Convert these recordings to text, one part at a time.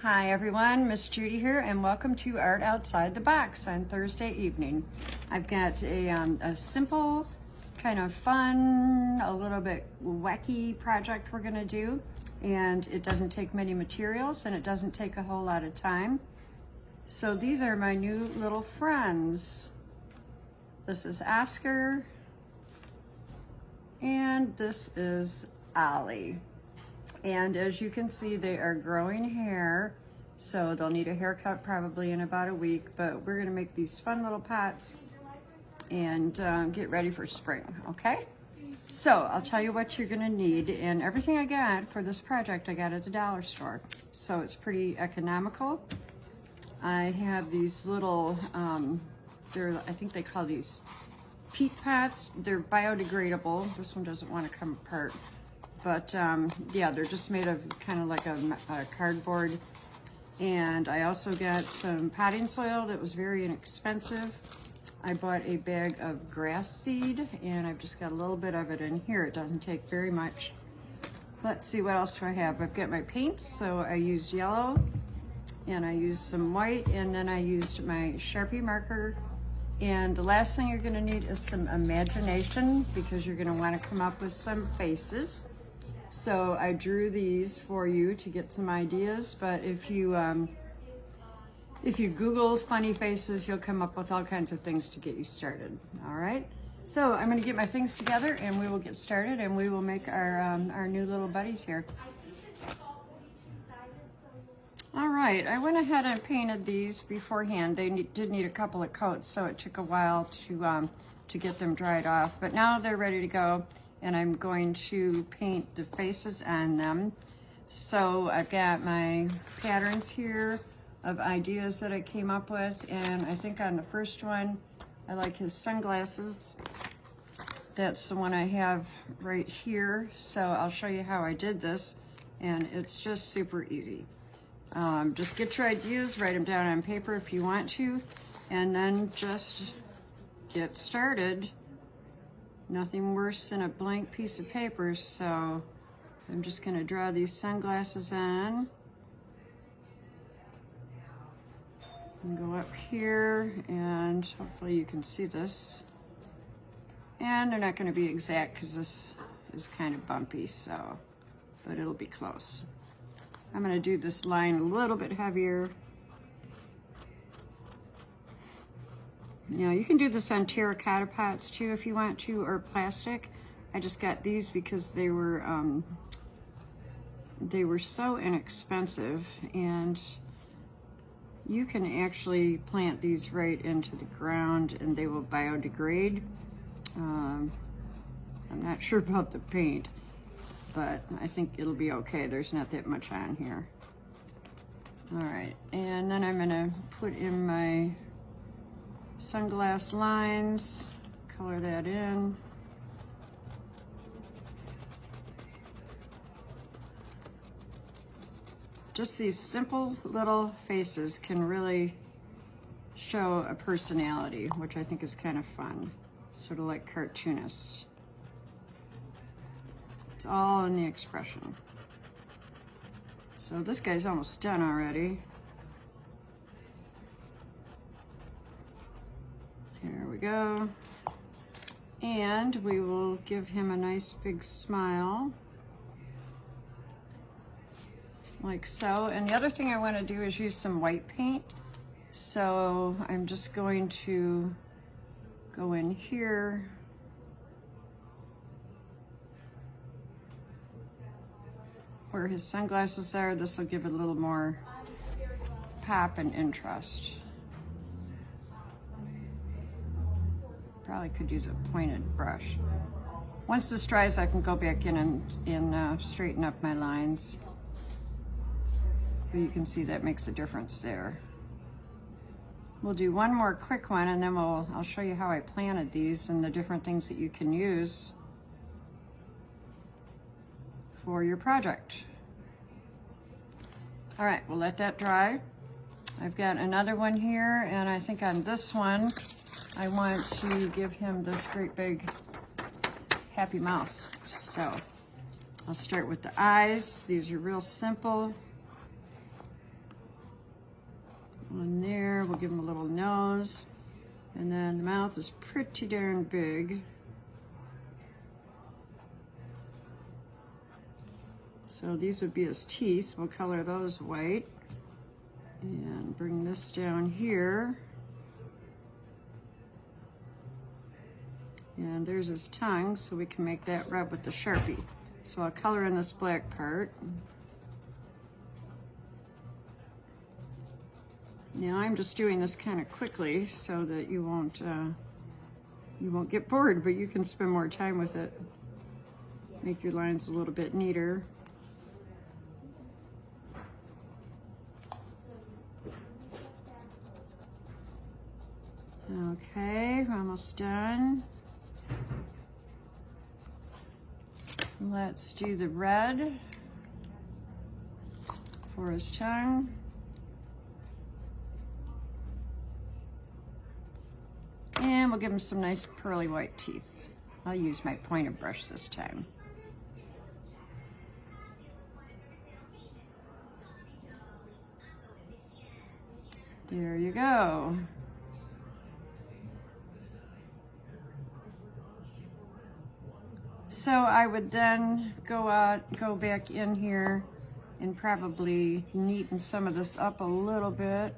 Hi everyone, Miss Judy here, and welcome to Art Outside the Box on Thursday evening. I've got a simple, kind of fun, a little bit wacky project we're gonna do, and it doesn't take many materials and it doesn't take a whole lot of time. So these are my new little friends. This is Oscar, and this is Ollie. And as you can see, they are growing hair, so they'll need a haircut probably in about a week, but we're gonna make these fun little pots and get ready for spring, okay? So I'll tell you what you're gonna need, and everything I got for this project I got at the dollar store, so it's pretty economical. I have these little, I think they call these peat pots. They're biodegradable. This one doesn't want to come apart. But yeah, they're just made of kind of like a cardboard. And I also got some potting soil that was very inexpensive. I bought a bag of grass seed, and I've just got a little bit of it in here. It doesn't take very much. Let's see, what else do I have? I've got my paints, so I used yellow, and I used some white, and then I used my Sharpie marker. And the last thing you're gonna need is some imagination, because you're gonna wanna come up with some faces. So I drew these for you to get some ideas, but if you Google funny faces, you'll come up with all kinds of things to get you started. All right. So I'm going to get my things together, and we will get started, and we will make our new little buddies here. All right. I went ahead and painted these beforehand. They did need a couple of coats, so it took a while to get them dried off. But now they're ready to go. And I'm going to paint the faces on them. So I've got my patterns here of ideas that I came up with, and I think on the first one, I like his sunglasses. That's the one I have right here. So I'll show you how I did this, and it's just super easy. Just get your ideas, write them down on paper if you want to, and then just get started. Nothing worse than a blank piece of paper, so I'm just going to draw these sunglasses on. And go up here, and hopefully you can see this. And they're not going to be exact because this is kind of bumpy, so, but it'll be close. I'm going to do this line a little bit heavier. You know, you can do this on terracotta pots too if you want to, or plastic. I just got these because they were so inexpensive, and you can actually plant these right into the ground and they will biodegrade. I'm not sure about the paint, but I think it'll be okay. There's not that much on here. All right, and then I'm gonna put in my sunglass lines, color that in. Just these simple little faces can really show a personality, which I think is kind of fun, sort of like cartoonists. It's all in the expression. So this guy's almost done already. Here we go. And we will give him a nice big smile. Like so. And the other thing I want to do is use some white paint. So I'm just going to go in here. Where his sunglasses are, this will give it a little more pop and interest. Probably could use a pointed brush. Once this dries, I can go back in and straighten up my lines. But you can see that makes a difference there. We'll do one more quick one, and then I'll show you how I planted these and the different things that you can use for your project. All right, we'll let that dry. I've got another one here, and I think on this one, I want to give him this great big happy mouth. So I'll start with the eyes. These are real simple. One there, we'll give him a little nose. And then the mouth is pretty darn big. So these would be his teeth. We'll color those white. And bring this down here. And there's his tongue, so we can make that red with the Sharpie. So I'll color in this black part. Now I'm just doing this kind of quickly so that you won't get bored, but you can spend more time with it. Make your lines a little bit neater. Okay, we're almost done. Let's do the red for his tongue. And we'll give him some nice pearly white teeth. I'll use my pointed brush this time. There you go. So I would then go back in here and probably neaten some of this up a little bit.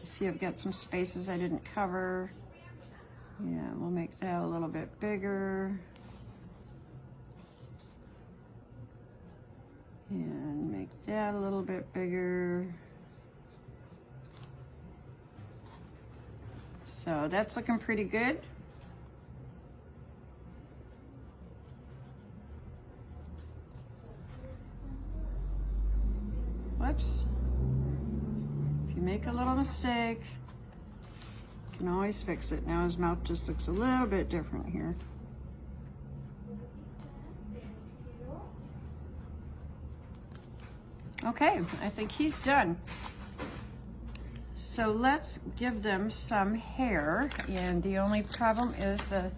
See, I've got some spaces I didn't cover. Yeah, we'll make that a little bit bigger. And make that a little bit bigger. So that's looking pretty good. Whoops. If you make a little mistake, you can always fix it. Now his mouth just looks a little bit different here. Okay, I think he's done. So let's give them some hair, and the only problem is the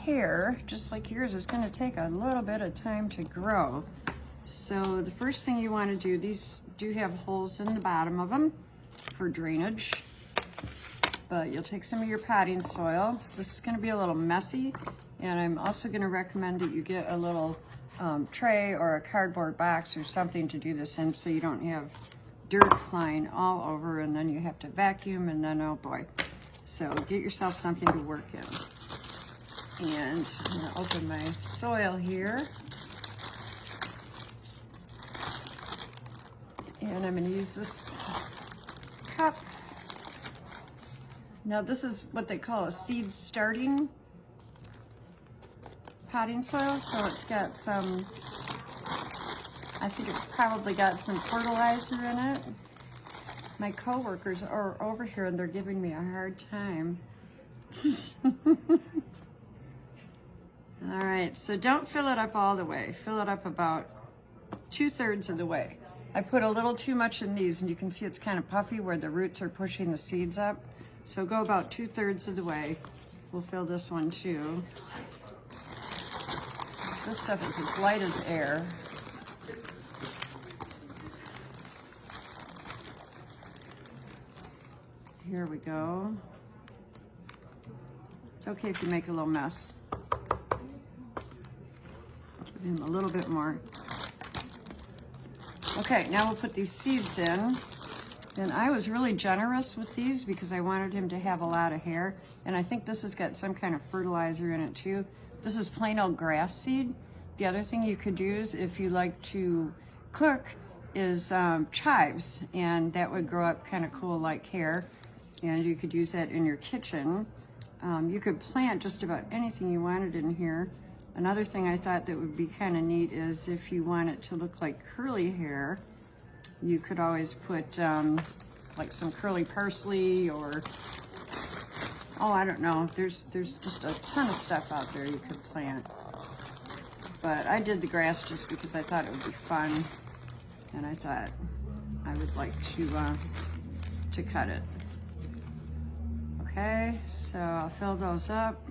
hair, just like yours, is going to take a little bit of time to grow. So the first thing you want to do, these do have holes in the bottom of them for drainage, but you'll take some of your potting soil. This is going to be a little messy, and I'm also going to recommend that you get a little tray or a cardboard box or something to do this in, so you don't have dirt flying all over and then you have to vacuum, and then oh boy. So get yourself something to work in. And I'm going to open my soil here. And I'm going to use this cup. Now this is what they call a seed starting potting soil, so it's got some, I think it's probably got some fertilizer in it. My coworkers are over here and they're giving me a hard time. All right, so don't fill it up all the way. Fill it up about 2/3 of the way. I put a little too much in these, and you can see it's kind of puffy where the roots are pushing the seeds up. So go about 2/3 of the way. We'll fill this one too. This stuff is as light as air. Here we go. It's okay if you make a little mess. Give him a little bit more. Okay, now we'll put these seeds in. And I was really generous with these because I wanted him to have a lot of hair. And I think this has got some kind of fertilizer in it too. This is plain old grass seed. The other thing you could use if you like to cook is chives, and that would grow up kind of cool like hair. And you could use that in your kitchen. You could plant just about anything you wanted in here. Another thing I thought that would be kind of neat is if you want it to look like curly hair, you could always put like some curly parsley, or, oh, I don't know. There's just a ton of stuff out there you could plant. But I did the grass just because I thought it would be fun, and I thought I would like to cut it. Okay, so I'll fill those up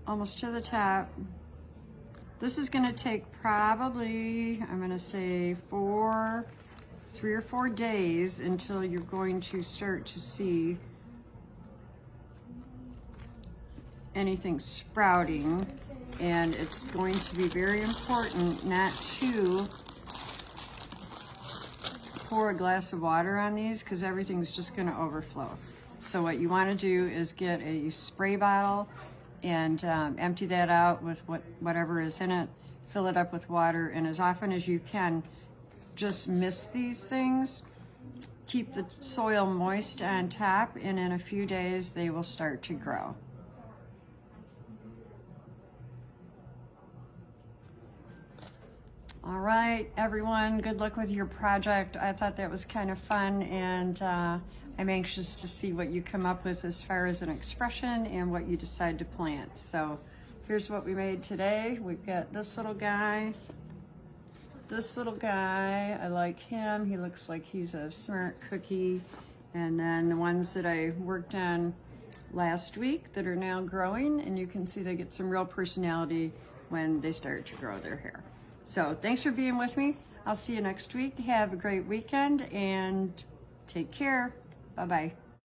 almost to the top. This is going to take probably, I'm going to say 4 3 or 4 days until you're going to start to see anything sprouting. And it's going to be very important not to pour a glass of water on these because everything's just going to overflow. So what you want to do is get a spray bottle and empty that out with whatever is in it, fill it up with water, and as often as you can, just mist these things. Keep the soil moist on top, and in a few days they will start to grow. All right, everyone, good luck with your project. I thought that was kind of fun, and I'm anxious to see what you come up with as far as an expression and what you decide to plant. So here's what we made today. We've got this little guy. I like him. He looks like he's a smart cookie. And then the ones that I worked on last week that are now growing, and you can see they get some real personality when they start to grow their hair. So thanks for being with me. I'll see you next week. Have a great weekend and take care. Bye-bye.